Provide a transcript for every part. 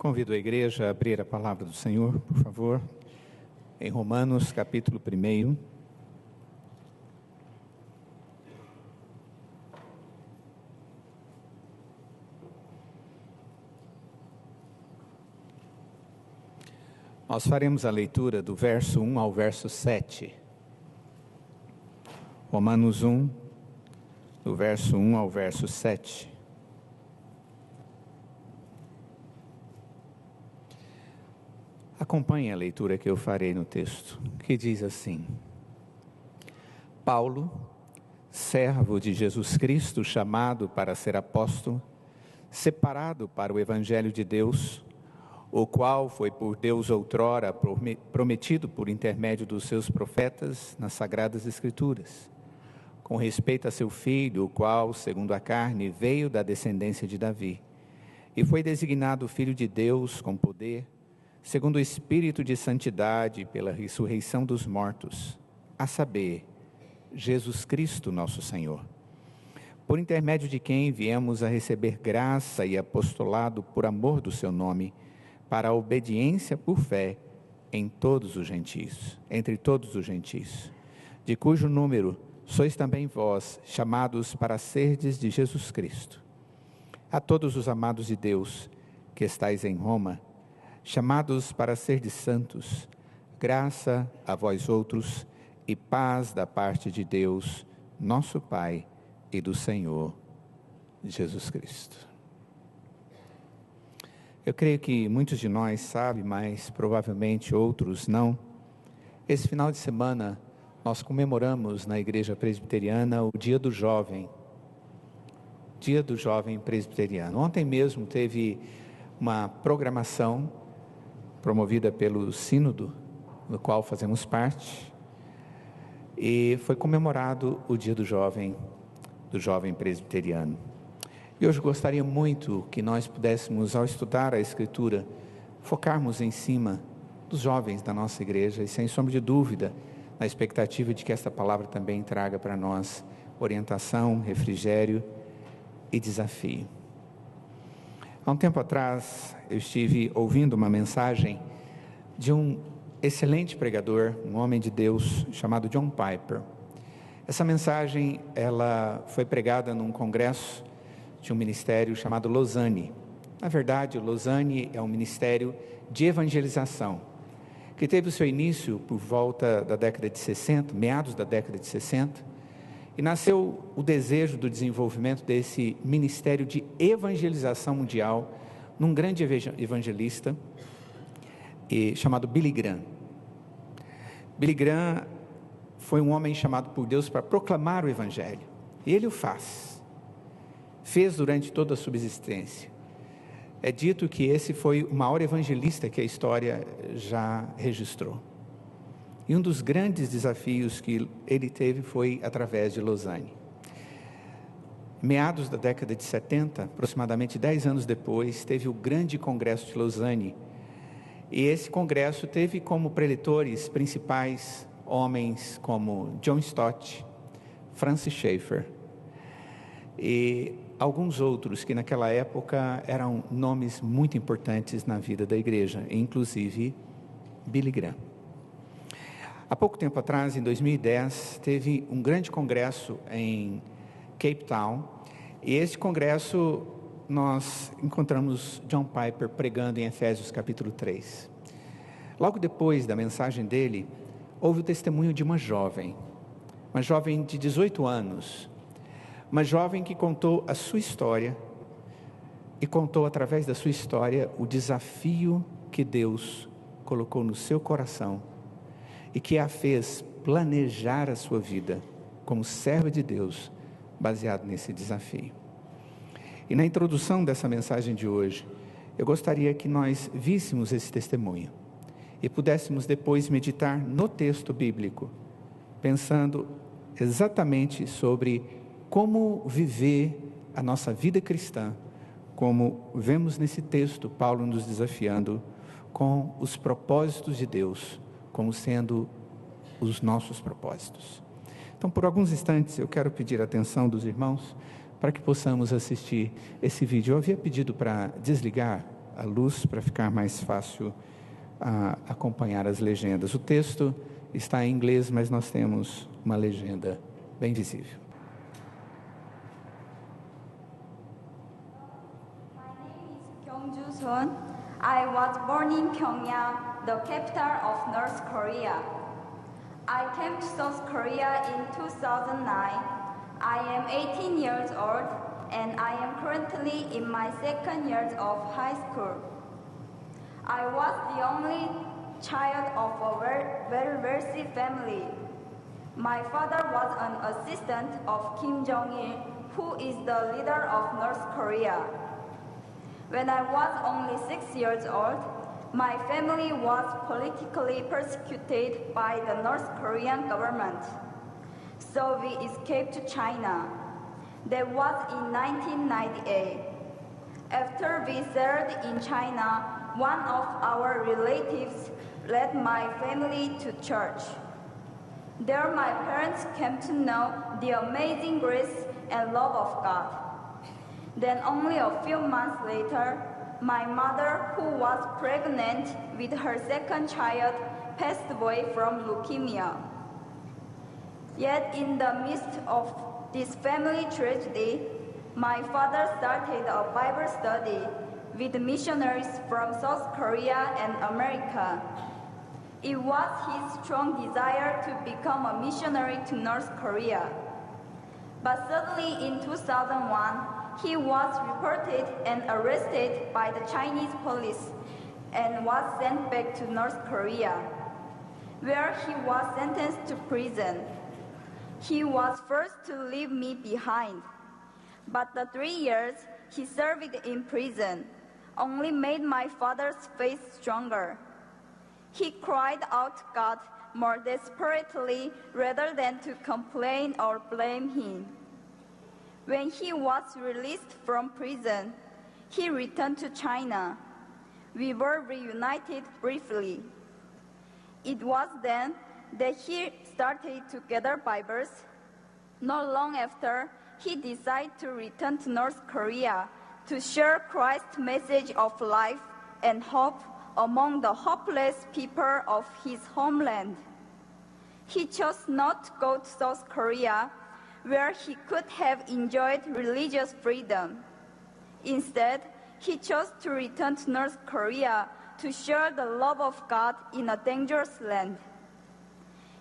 Convido a igreja a abrir a palavra do Senhor, por favor, em Romanos, capítulo 1. Nós faremos a leitura do verso 1 ao verso 7. Romanos 1, do verso 1 ao verso 7. Acompanhe a leitura que eu farei no texto, que diz assim: Paulo, servo de Jesus Cristo, chamado para ser apóstolo, separado para o Evangelho de Deus, o qual foi por Deus outrora prometido por intermédio dos seus profetas nas Sagradas Escrituras, com respeito a seu filho, o qual, segundo a carne, veio da descendência de Davi, e foi designado Filho de Deus com poder, segundo o Espírito de santidade, pela ressurreição dos mortos, a saber, Jesus Cristo nosso Senhor, por intermédio de quem viemos a receber graça e apostolado por amor do seu nome, para a obediência por fé em todos os gentios, entre todos os gentios, de cujo número sois também vós, chamados para serdes de Jesus Cristo. A todos os amados de Deus, que estais em Roma, chamados para serdes santos, graça a vós outros e paz da parte de Deus, nosso Pai, e do Senhor Jesus Cristo. Eu creio que muitos de nós sabem, mas provavelmente outros não. Esse final de semana nós comemoramos na Igreja Presbiteriana o Dia do Jovem. Dia do Jovem Presbiteriano. Ontem mesmo teve uma programação promovida pelo Sínodo, do qual fazemos parte, e foi comemorado o Dia do Jovem Presbiteriano. E hoje gostaria muito que nós pudéssemos, ao estudar a Escritura, focarmos em cima dos jovens da nossa igreja, e sem sombra de dúvida, na expectativa de que esta palavra também traga para nós orientação, refrigério e desafio. Há um tempo atrás, eu estive ouvindo uma mensagem de um excelente pregador, um homem de Deus, chamado John Piper. Essa mensagem, ela foi pregada num congresso de um ministério chamado Lausanne. Na verdade, o Lausanne é um ministério de evangelização, que teve o seu início por volta da década de 60, meados da década de 60, e nasceu o desejo do desenvolvimento desse ministério de evangelização mundial, num grande evangelista, chamado Billy Graham. Billy Graham foi um homem chamado por Deus para proclamar o Evangelho, e ele o fez durante toda a subsistência. É dito que esse foi o maior evangelista que a história já registrou. E um dos grandes desafios que ele teve foi através de Lausanne. Meados da década de 70, aproximadamente 10 anos depois, teve o grande congresso de Lausanne. E esse congresso teve como preletores principais homens como John Stott, Francis Schaeffer e alguns outros que naquela época eram nomes muito importantes na vida da igreja, inclusive Billy Graham. Há pouco tempo atrás, em 2010, teve um grande congresso em Cape Town, e esse congresso nós encontramos John Piper pregando em Efésios capítulo 3. Logo depois da mensagem dele, houve o testemunho de uma jovem de 18 anos, uma jovem que contou a sua história, e contou através da sua história o desafio que Deus colocou no seu coração, e que a fez planejar a sua vida como serva de Deus, baseado nesse desafio. E na introdução dessa mensagem de hoje, eu gostaria que nós víssemos esse testemunho, e pudéssemos depois meditar no texto bíblico, pensando exatamente sobre como viver a nossa vida cristã, como vemos nesse texto Paulo nos desafiando com os propósitos de Deus, como sendo os nossos propósitos. Então, por alguns instantes, eu quero pedir a atenção dos irmãos, para que possamos assistir esse vídeo. Eu havia pedido para desligar a luz para ficar mais fácil acompanhar as legendas. O texto está em inglês, mas nós temos uma legenda bem visível. My name is Kyung-Ju Son. I was born in Pyongyang, the capital of North Korea. I came to South Korea in 2009. I am 18 years old and I am currently in my second year of high school. I was the only child of a very wealthy family. My father was an assistant of Kim Jong-il, who is the leader of North Korea. When I was only 6 years old, my family was politically persecuted by the North Korean government. So we escaped to China. That was in 1998. After we settled in China, one of our relatives led my family to church. There my parents came to know the amazing grace and love of God. Then only a few months later, my mother, who was pregnant with her second child, passed away from leukemia. Yet in the midst of this family tragedy, my father started a Bible study with missionaries from South Korea and America. It was his strong desire to become a missionary to North Korea. But suddenly in 2001, he was reported and arrested by the Chinese police and was sent back to North Korea, where he was sentenced to prison. He was forced to leave me behind, but the 3 years he served in prison only made my father's faith stronger. He cried out to God more desperately rather than to complain or blame him. When he was released from prison, he returned to China. We were reunited briefly. It was then that he started to gather Bibles. Not long after, he decided to return to North Korea to share Christ's message of life and hope among the hopeless people of his homeland. He chose not to go to South Korea, where he could have enjoyed religious freedom. Instead, he chose to return to North Korea to share the love of God in a dangerous land.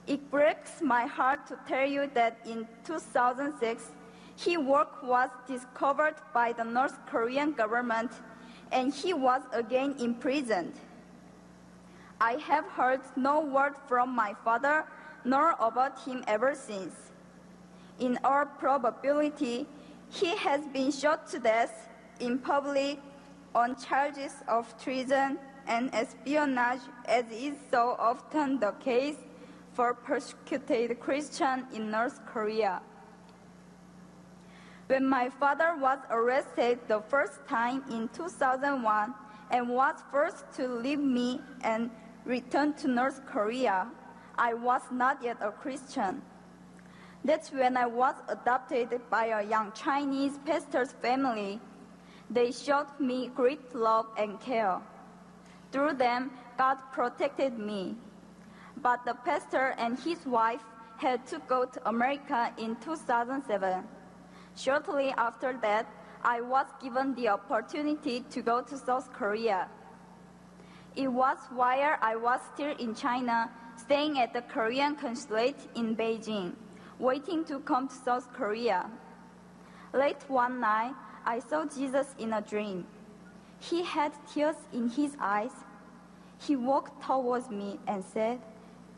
It breaks my heart to tell you that in 2006, his work was discovered by the North Korean government and he was again imprisoned. I have heard no word from my father nor about him ever since. In all probability, he has been shot to death in public on charges of treason and espionage, as is so often the case for persecuted Christians in North Korea. When my father was arrested the first time in 2001 and was forced to leave me and return to North Korea, I was not yet a Christian. That's when I was adopted by a young Chinese pastor's family. They showed me great love and care. Through them, God protected me. But the pastor and his wife had to go to America in 2007. Shortly after that, I was given the opportunity to go to South Korea. It was while I was still in China, staying at the Korean consulate in Beijing, waiting to come to South Korea. Late one night, I saw Jesus in a dream. He had tears in his eyes. He walked towards me and said,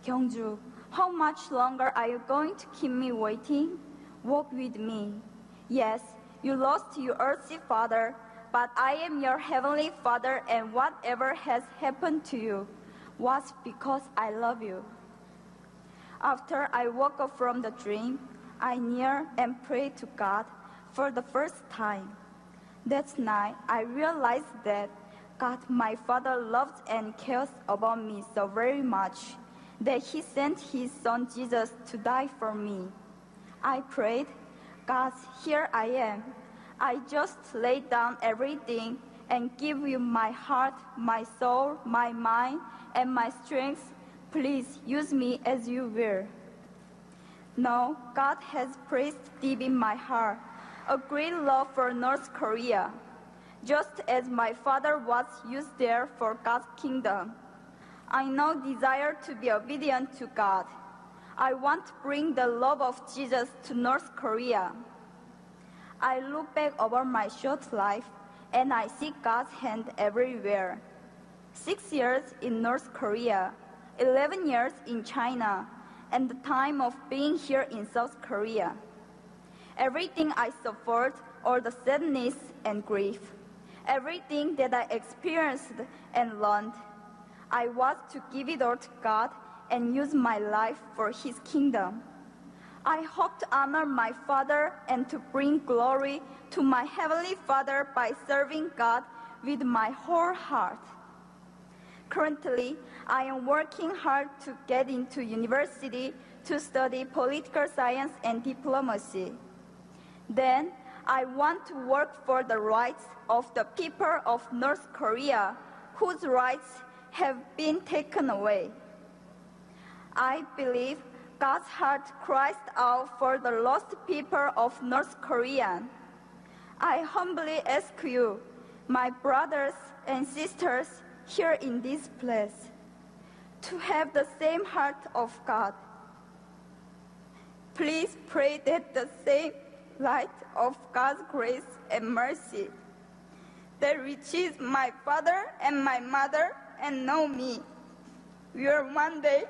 "Kyung-Ju, how much longer are you going to keep me waiting? Walk with me. Yes, you lost your earthly father, but I am your heavenly Father, and whatever has happened to you was because I love you." After I woke up from the dream, I kneeled and prayed to God for the first time. That night, I realized that God, my Father, loves and cares about me so very much that He sent His Son Jesus to die for me. I prayed, "God, here I am. I just laid down everything and give you my heart, my soul, my mind, and my strength. Please use me as you will. Now, God has placed deep in my heart a great love for North Korea, just as my father was used there for God's kingdom. I now desire to be obedient to God. I want to bring the love of Jesus to North Korea. I look back over my short life, and I see God's hand everywhere. 6 years in North Korea, 11 years in China, and the time of being here in South Korea. Everything I suffered, all the sadness and grief, everything that I experienced and learned, I was to give it all to God and use my life for His kingdom. I hope to honor my Father and to bring glory to my Heavenly Father by serving God with my whole heart. Currently, I am working hard to get into university to study political science and diplomacy. Then, I want to work for the rights of the people of North Korea, whose rights have been taken away. I believe God's heart cries out for the lost people of North Korea. I humbly ask you, my brothers and sisters here in this place, to have the same heart of God. Please pray that the same light of God's grace and mercy that reaches my father and my mother and know me will one day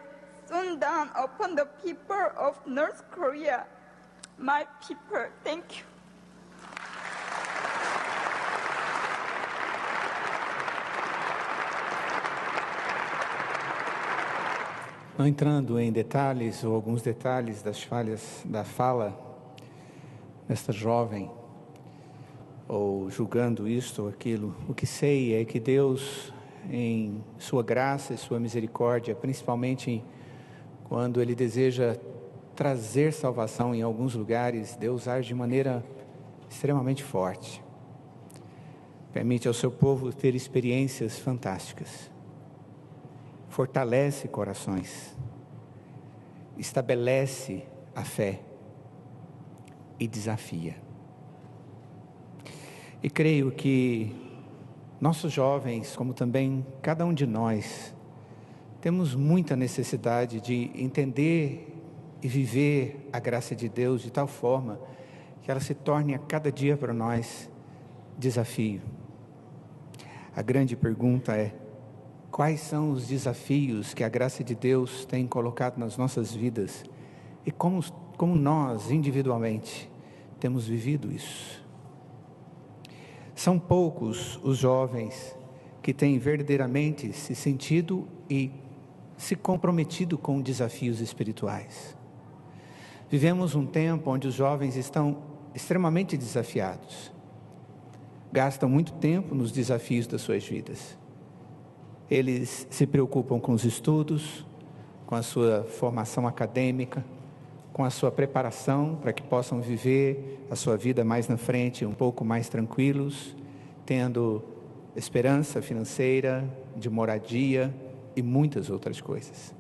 soon dawn upon the people of North Korea. My people, thank you. Não entrando em detalhes ou alguns detalhes das falhas da fala desta jovem, ou julgando isto ou aquilo, o que sei é que Deus, em sua graça e sua misericórdia, principalmente quando Ele deseja trazer salvação em alguns lugares, Deus age de maneira extremamente forte. Permite ao seu povo ter experiências fantásticas. Fortalece corações, estabelece a fé e desafia. E creio que nossos jovens, como também cada um de nós, temos muita necessidade de entender e viver a graça de Deus de tal forma que ela se torne a cada dia para nós desafio. A grande pergunta é: quais são os desafios que a graça de Deus tem colocado nas nossas vidas e como nós, individualmente, temos vivido isso? São poucos os jovens que têm verdadeiramente se sentido e se comprometido com desafios espirituais. Vivemos um tempo onde os jovens estão extremamente desafiados. Gastam muito tempo nos desafios das suas vidas. Eles se preocupam com os estudos, com a sua formação acadêmica, com a sua preparação para que possam viver a sua vida mais na frente, um pouco mais tranquilos, tendo esperança financeira, de moradia e muitas outras coisas.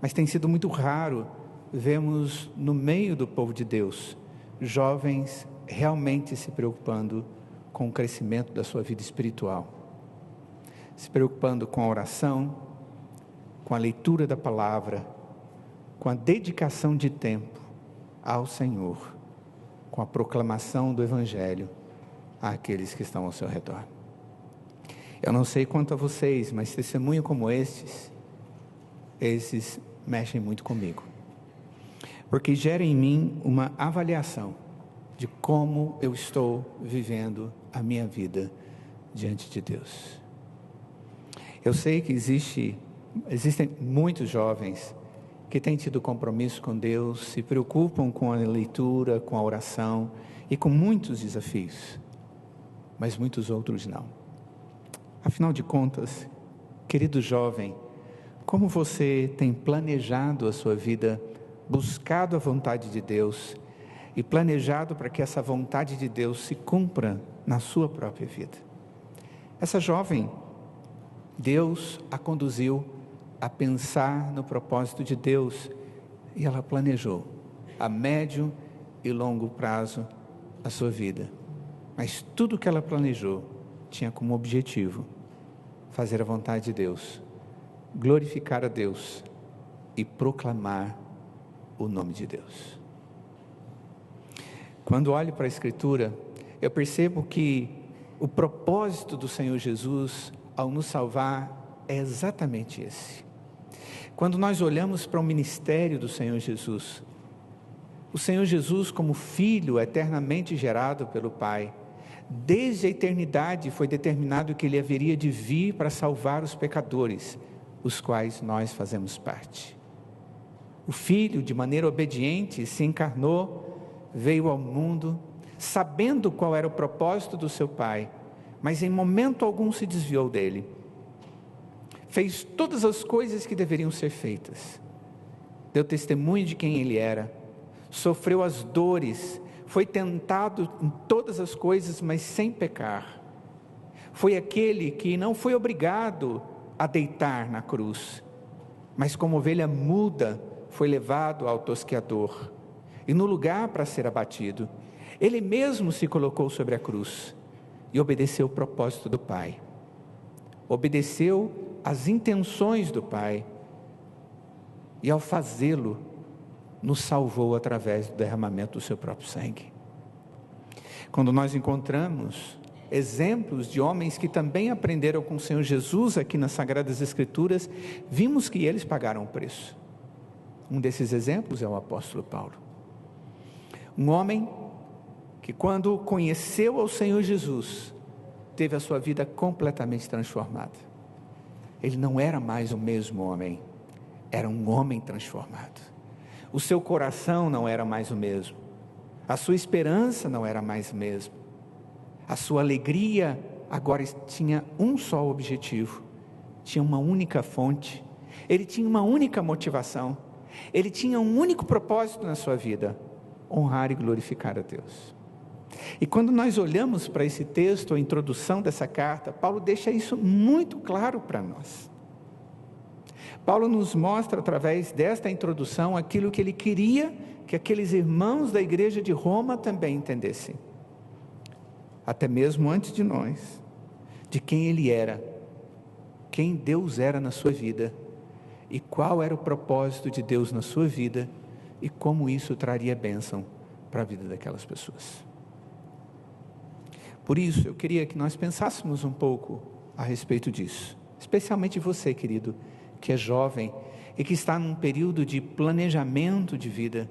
Mas tem sido muito raro vermos no meio do povo de Deus jovens realmente se preocupando com o crescimento da sua vida espiritual, se preocupando com a oração, com a leitura da palavra, com a dedicação de tempo ao Senhor, com a proclamação do Evangelho àqueles que estão ao seu redor. Eu não sei quanto a vocês, mas testemunhos como esses mexem muito comigo, porque gera em mim uma avaliação de como eu estou vivendo a minha vida diante de Deus. Eu sei que existem muitos jovens que têm tido compromisso com Deus, se preocupam com a leitura, com a oração e com muitos desafios, mas muitos outros não. Afinal de contas, querido jovem, como você tem planejado a sua vida, buscado a vontade de Deus e planejado para que essa vontade de Deus se cumpra na sua própria vida? Essa jovem, Deus a conduziu a pensar no propósito de Deus e ela planejou a médio e longo prazo a sua vida. Mas tudo que ela planejou tinha como objetivo fazer a vontade de Deus, glorificar a Deus e proclamar o nome de Deus. Quando olho para a Escritura, eu percebo que o propósito do Senhor Jesus ao nos salvar é exatamente esse. Quando nós olhamos para o ministério do Senhor Jesus, o Senhor Jesus como Filho eternamente gerado pelo Pai, desde a eternidade foi determinado que Ele haveria de vir para salvar os pecadores, os quais nós fazemos parte. O Filho, de maneira obediente, se encarnou, veio ao mundo, sabendo qual era o propósito do seu Pai, mas em momento algum se desviou dele. Fez todas as coisas que deveriam ser feitas, deu testemunho de quem Ele era, sofreu as dores, foi tentado em todas as coisas, mas sem pecar. Foi aquele que não foi obrigado a deitar na cruz, mas como ovelha muda, foi levado ao tosqueador, e no lugar para ser abatido, Ele mesmo se colocou sobre a cruz, e obedeceu o propósito do Pai, obedeceu às intenções do Pai, e ao fazê-lo, nos salvou através do derramamento do seu próprio sangue. Quando nós encontramos exemplos de homens que também aprenderam com o Senhor Jesus aqui nas Sagradas Escrituras, vimos que eles pagaram o preço. Um desses exemplos é o apóstolo Paulo. Um homem que, quando conheceu ao Senhor Jesus, teve a sua vida completamente transformada. Ele não era mais o mesmo homem, era um homem transformado. O seu coração não era mais o mesmo, a sua esperança não era mais o mesmo, a sua alegria agora tinha um só objetivo, tinha uma única fonte, ele tinha uma única motivação, ele tinha um único propósito na sua vida: honrar e glorificar a Deus. E quando nós olhamos para esse texto, a introdução dessa carta, Paulo deixa isso muito claro para nós. Paulo nos mostra através desta introdução aquilo que ele queria que aqueles irmãos da igreja de Roma também entendessem, até mesmo antes de nós, de quem ele era, quem Deus era na sua vida, e qual era o propósito de Deus na sua vida, e como isso traria bênção para a vida daquelas pessoas. Por isso, eu queria que nós pensássemos um pouco a respeito disso, especialmente você, querido, que é jovem e que está num período de planejamento de vida,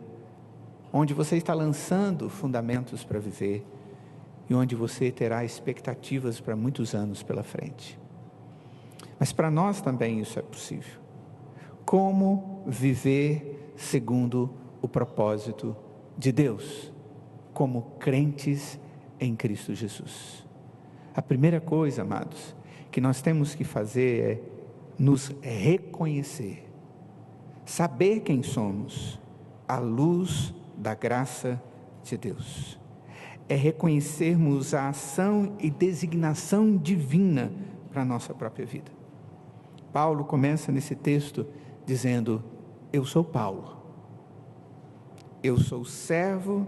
onde você está lançando fundamentos para viver e onde você terá expectativas para muitos anos pela frente. Mas para nós também isso é possível. Como viver segundo o propósito de Deus, como crentes em Cristo Jesus? A primeira coisa, amados, que nós temos que fazer é nos reconhecer, saber quem somos, à luz da graça de Deus. É reconhecermos a ação e designação divina para a nossa própria vida. Paulo começa nesse texto dizendo: eu sou Paulo, eu sou servo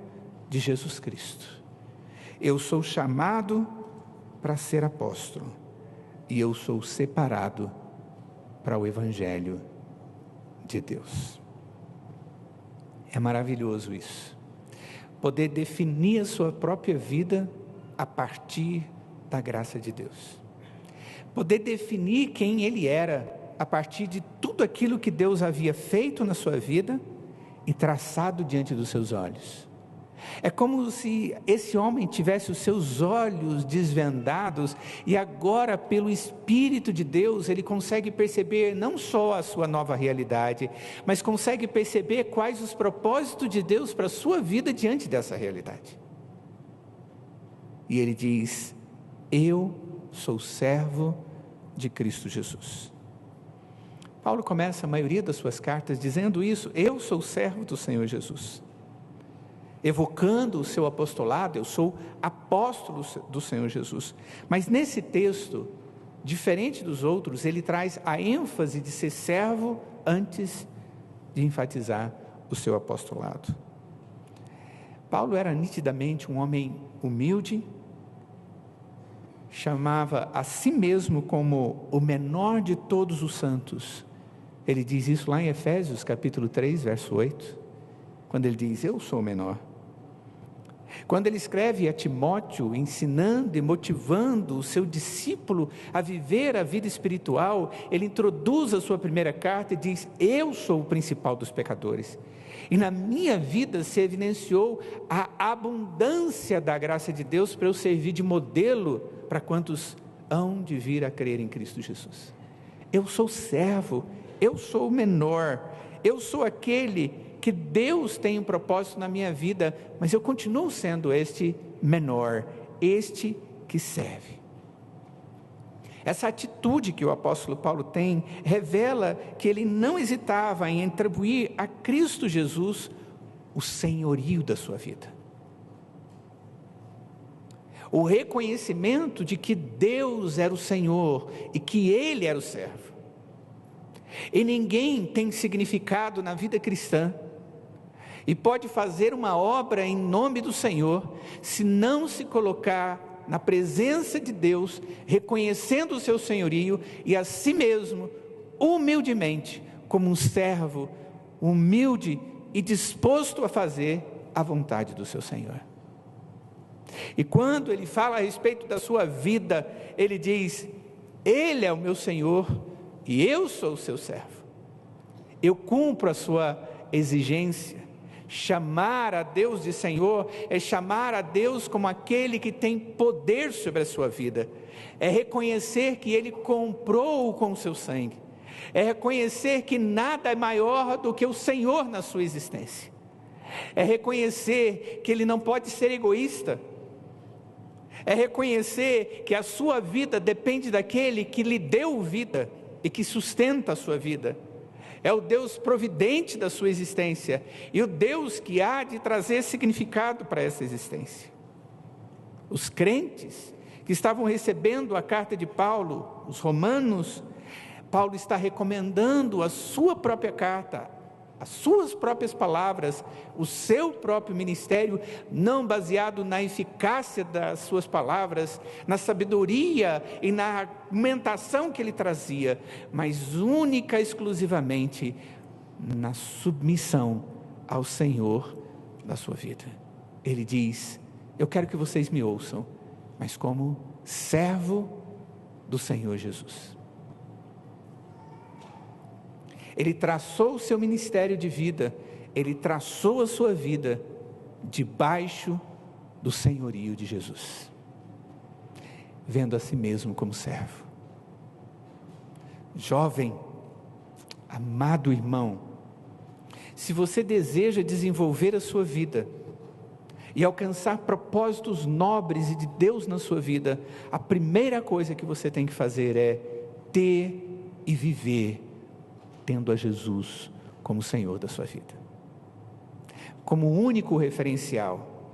de Jesus Cristo, eu sou chamado para ser apóstolo, e eu sou separado para o Evangelho de Deus. É maravilhoso isso, poder definir a sua própria vida a partir da graça de Deus, poder definir quem ele era a partir de tudo aquilo que Deus havia feito na sua vida e traçado diante dos seus olhos. É como se esse homem tivesse os seus olhos desvendados e agora, pelo Espírito de Deus, ele consegue perceber não só a sua nova realidade, mas consegue perceber quais os propósitos de Deus para a sua vida diante dessa realidade. E ele diz: eu sou servo de Cristo Jesus. Paulo começa a maioria das suas cartas dizendo isso: eu sou servo do Senhor Jesus, evocando o seu apostolado, eu sou apóstolo do Senhor Jesus. Mas nesse texto, diferente dos outros, ele traz a ênfase de ser servo antes de enfatizar o seu apostolado. Paulo era nitidamente um homem humilde, chamava a si mesmo como o menor de todos os santos. Ele diz isso lá em Efésios capítulo 3, verso 8, quando ele diz: eu sou o menor. Quando ele escreve a Timóteo, ensinando e motivando o seu discípulo a viver a vida espiritual, ele introduz a sua primeira carta e diz: eu sou o principal dos pecadores. E na minha vida se evidenciou a abundância da graça de Deus para eu servir de modelo para quantos hão de vir a crer em Cristo Jesus. Eu sou servo, eu sou o menor, eu sou aquele que Deus tem um propósito na minha vida, mas eu continuo sendo este menor, este que serve. Essa atitude que o apóstolo Paulo tem, revela que ele não hesitava em atribuir a Cristo Jesus o senhorio da sua vida. O reconhecimento de que Deus era o Senhor e que Ele era o servo. E ninguém tem significado na vida cristã e pode fazer uma obra em nome do Senhor se não se colocar na presença de Deus, reconhecendo o seu senhorio e a si mesmo, humildemente, como um servo, humilde e disposto a fazer a vontade do seu Senhor. E quando ele fala a respeito da sua vida, ele diz: Ele é o meu Senhor e eu sou o seu servo. Eu cumpro a sua exigência. Chamar a Deus de Senhor é chamar a Deus como aquele que tem poder sobre a sua vida. É reconhecer que Ele comprou com o seu sangue. É reconhecer que nada é maior do que o Senhor na sua existência. É reconhecer que Ele não pode ser egoísta. É reconhecer que a sua vida depende daquele que lhe deu vida e que sustenta a sua vida. É o Deus providente da sua existência e o Deus que há de trazer significado para essa existência. Os crentes que estavam recebendo a carta de Paulo, os romanos, Paulo está recomendando a sua própria carta, as suas próprias palavras, o seu próprio ministério, não baseado na eficácia das suas palavras, na sabedoria e na argumentação que ele trazia, mas única e exclusivamente na submissão ao Senhor da sua vida. Ele diz: eu quero que vocês me ouçam, mas como servo do Senhor Jesus. Ele traçou o seu ministério de vida, ele traçou a sua vida debaixo do senhorio de Jesus, vendo a si mesmo como servo. Jovem, amado irmão, se você deseja desenvolver a sua vida e alcançar propósitos nobres e de Deus na sua vida, a primeira coisa que você tem que fazer é ter e viver tendo a Jesus como Senhor da sua vida, como único referencial,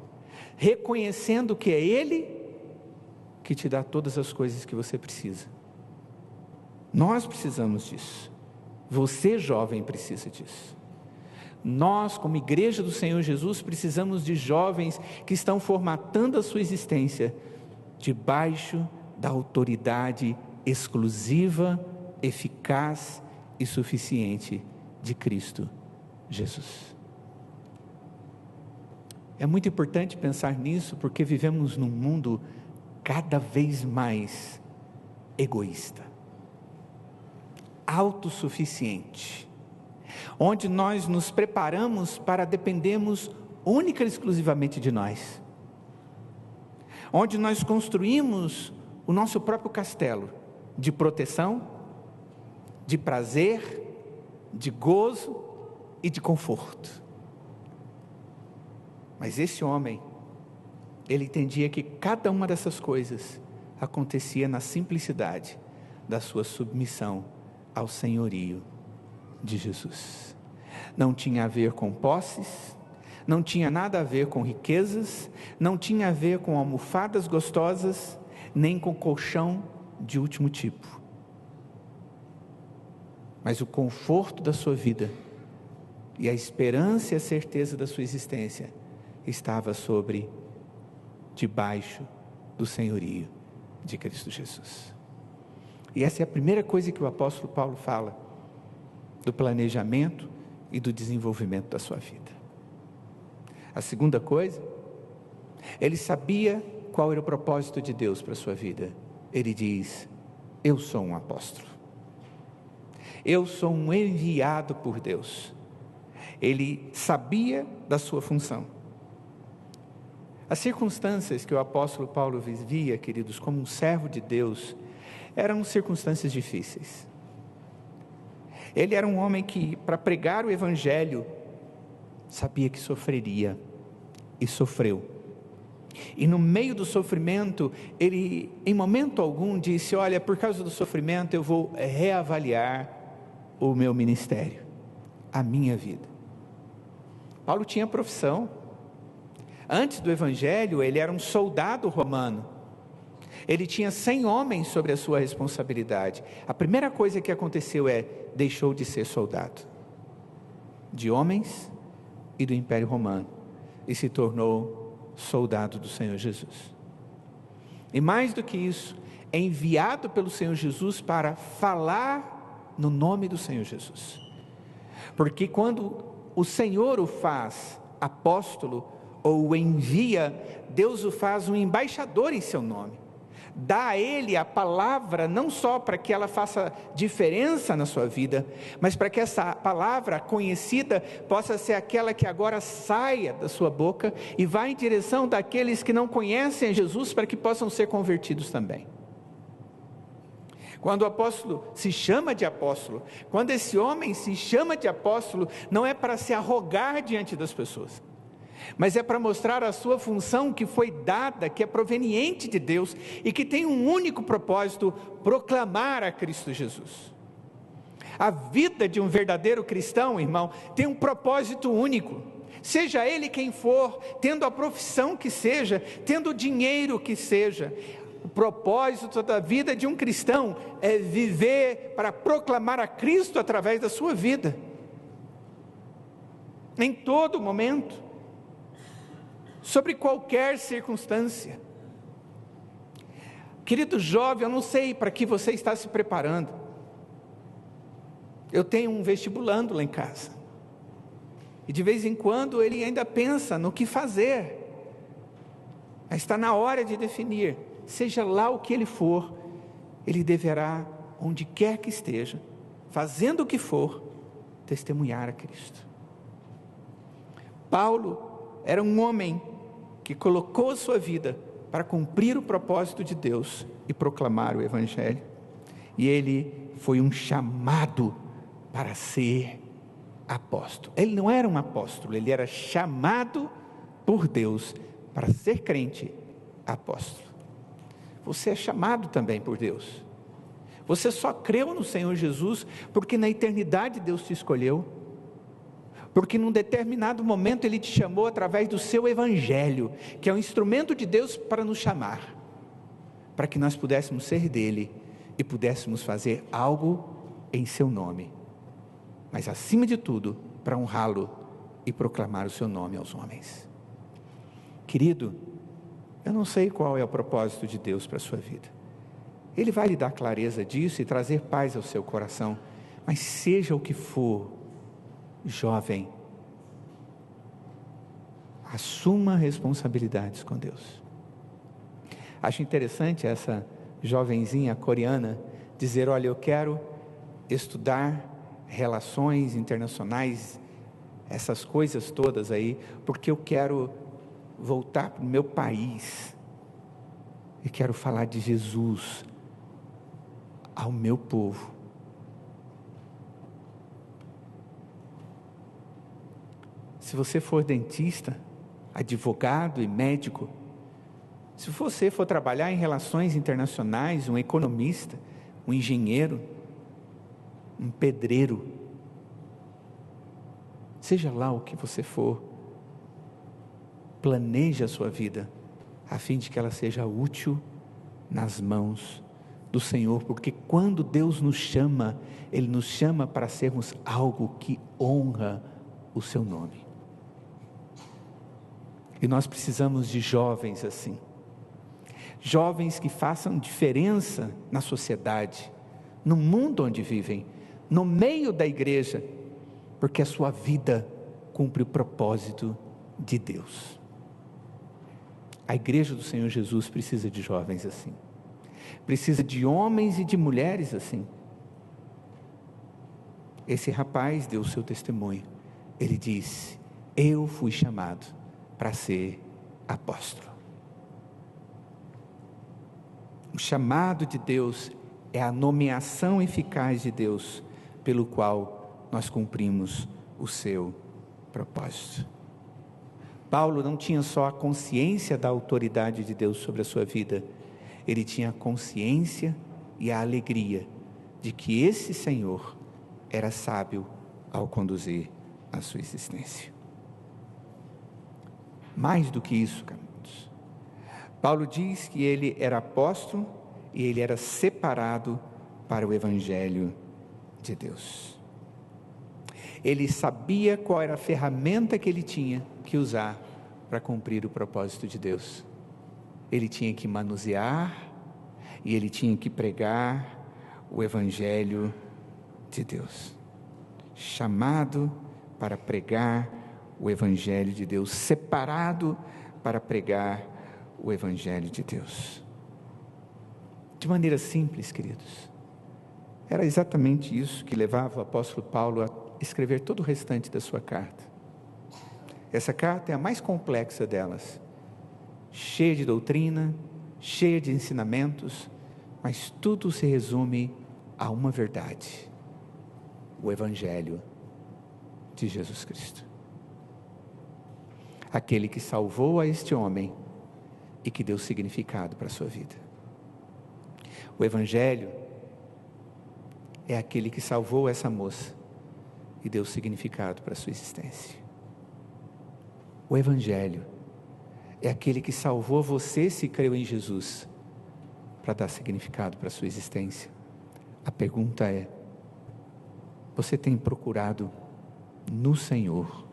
reconhecendo que é Ele que te dá todas as coisas que você precisa. Nós precisamos disso, você jovem precisa disso. Nós, como igreja do Senhor Jesus, precisamos de jovens que estão formatando a sua existência debaixo da autoridade exclusiva, eficaz e suficiente de Cristo Jesus. É muito importante pensar nisso, porque vivemos num mundo cada vez mais egoísta, autossuficiente, onde nós nos preparamos para dependermos única e exclusivamente de nós, onde nós construímos o nosso próprio castelo de proteção, de prazer, de gozo e de conforto. Mas esse homem, ele entendia que cada uma dessas coisas acontecia na simplicidade da sua submissão ao senhorio de Jesus. Não tinha a ver com posses, não tinha nada a ver com riquezas, não tinha a ver com almofadas gostosas, nem com colchão de último tipo. Mas o conforto da sua vida e a esperança e a certeza da sua existência estava debaixo do senhorio de Cristo Jesus. E essa é a primeira coisa que o apóstolo Paulo fala do planejamento e do desenvolvimento da sua vida. A segunda coisa, ele sabia qual era o propósito de Deus para a sua vida. Ele diz: eu sou um apóstolo, eu sou um enviado por Deus. Ele sabia da sua função. As circunstâncias que o apóstolo Paulo vivia, queridos, como um servo de Deus, eram circunstâncias difíceis. Ele era um homem que, para pregar o evangelho, sabia que sofreria, e sofreu. E no meio do sofrimento, ele, em momento algum, disse: olha, por causa do sofrimento, eu vou reavaliar o meu ministério, a minha vida. Paulo tinha profissão. Antes do evangelho, ele era um soldado romano. Ele tinha 100 homens sobre a sua responsabilidade. A primeira coisa que aconteceu deixou de ser soldado de homens e do Império Romano, e se tornou soldado do Senhor Jesus. E mais do que isso, é enviado pelo Senhor Jesus para falar no nome do Senhor Jesus. Porque quando o Senhor o faz apóstolo, ou o envia, Deus o faz um embaixador em seu nome. Dá a ele a palavra, não só para que ela faça diferença na sua vida, mas para que essa palavra conhecida possa ser aquela que agora saia da sua boca e vá em direção daqueles que não conhecem Jesus, para que possam ser convertidos também. Quando o apóstolo se chama de apóstolo, quando esse homem se chama de apóstolo, não é para se arrogar diante das pessoas, mas é para mostrar a sua função que foi dada, que é proveniente de Deus e que tem um único propósito: proclamar a Cristo Jesus. A vida de um verdadeiro cristão, irmão, tem um propósito único. Seja ele quem for, tendo a profissão que seja, tendo o dinheiro que seja, o propósito da vida de um cristão é viver para proclamar a Cristo através da sua vida, em todo momento, sobre qualquer circunstância. Querido jovem, eu não sei para que você está se preparando. Eu tenho um vestibulando lá em casa, e de vez em quando ele ainda pensa no que fazer, mas está na hora de definir. Seja lá o que ele for, ele deverá, onde quer que esteja, fazendo o que for, testemunhar a Cristo. Paulo era um homem que colocou a sua vida para cumprir o propósito de Deus e proclamar o evangelho, e ele foi um chamado para ser apóstolo. Ele não era um apóstolo, ele era chamado por Deus para ser crente apóstolo. Você é chamado também por Deus. Você só creu no Senhor Jesus porque na eternidade Deus te escolheu, porque num determinado momento Ele te chamou através do seu evangelho, que é um instrumento de Deus para nos chamar, para que nós pudéssemos ser dele e pudéssemos fazer algo em seu nome, mas acima de tudo, para honrá-lo e proclamar o seu nome aos homens. Querido, eu não sei qual é o propósito de Deus para a sua vida. Ele vai lhe dar clareza disso e trazer paz ao seu coração, mas seja o que for, jovem, assuma responsabilidades com Deus. Acho interessante essa jovenzinha coreana dizer: olha, eu quero estudar relações internacionais, essas coisas todas aí, porque eu quero voltar para o meu país e quero falar de Jesus ao meu povo. Se você for dentista, advogado e médico, se você for trabalhar em relações internacionais, um economista, um engenheiro, um pedreiro, seja lá o que você for, planeje a sua vida, a fim de que ela seja útil nas mãos do Senhor, porque quando Deus nos chama, Ele nos chama para sermos algo que honra o seu nome. E nós precisamos de jovens assim, jovens que façam diferença na sociedade, no mundo onde vivem, no meio da igreja, porque a sua vida cumpre o propósito de Deus. A igreja do Senhor Jesus precisa de jovens assim, precisa de homens e de mulheres assim. Esse rapaz deu o seu testemunho, ele disse: eu fui chamado para ser apóstolo. O chamado de Deus é a nomeação eficaz de Deus, pelo qual nós cumprimos o seu propósito. Paulo não tinha só a consciência da autoridade de Deus sobre a sua vida, ele tinha a consciência e a alegria de que esse Senhor era sábio ao conduzir a sua existência. Mais do que isso, queridos, Paulo diz que ele era apóstolo e ele era separado para o Evangelho de Deus. Ele sabia qual era a ferramenta que ele tinha que usar para cumprir o propósito de Deus. Ele tinha que manusear e ele tinha que pregar o Evangelho de Deus. Chamado para pregar o Evangelho de Deus, separado para pregar o Evangelho de Deus. De maneira simples, queridos, era exatamente isso que levava o apóstolo Paulo a escrever todo o restante da sua carta. Essa carta é a mais complexa delas, cheia de doutrina, cheia de ensinamentos, mas tudo se resume a uma verdade: o Evangelho de Jesus Cristo. Aquele que salvou a este homem e que deu significado para a sua vida. O Evangelho é aquele que salvou essa moça e deu significado para a sua existência. O Evangelho é aquele que salvou você se creu em Jesus, para dar significado para a sua existência. A pergunta é: você tem procurado no Senhor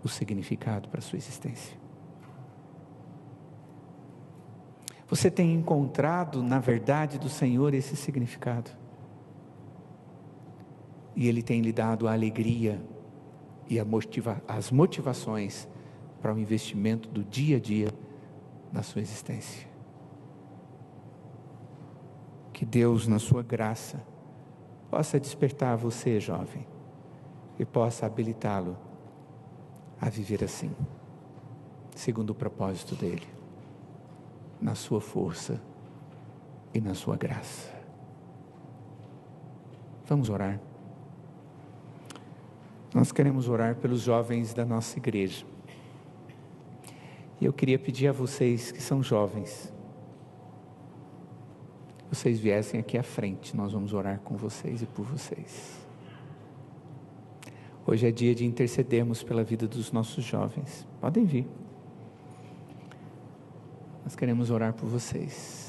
o significado para a sua existência? Você tem encontrado na verdade do Senhor esse significado? E Ele tem lhe dado a alegria e as motivações para o investimento do dia a dia na sua existência. Que Deus, na sua graça, possa despertar você, jovem, e possa habilitá-lo a viver assim, segundo o propósito dEle, na sua força e na sua graça. Vamos orar. Nós queremos orar pelos jovens da nossa igreja. E eu queria pedir a vocês que são jovens, vocês viessem aqui à frente, nós vamos orar com vocês e por vocês. Hoje é dia de intercedermos pela vida dos nossos jovens. Podem vir. Nós queremos orar por vocês.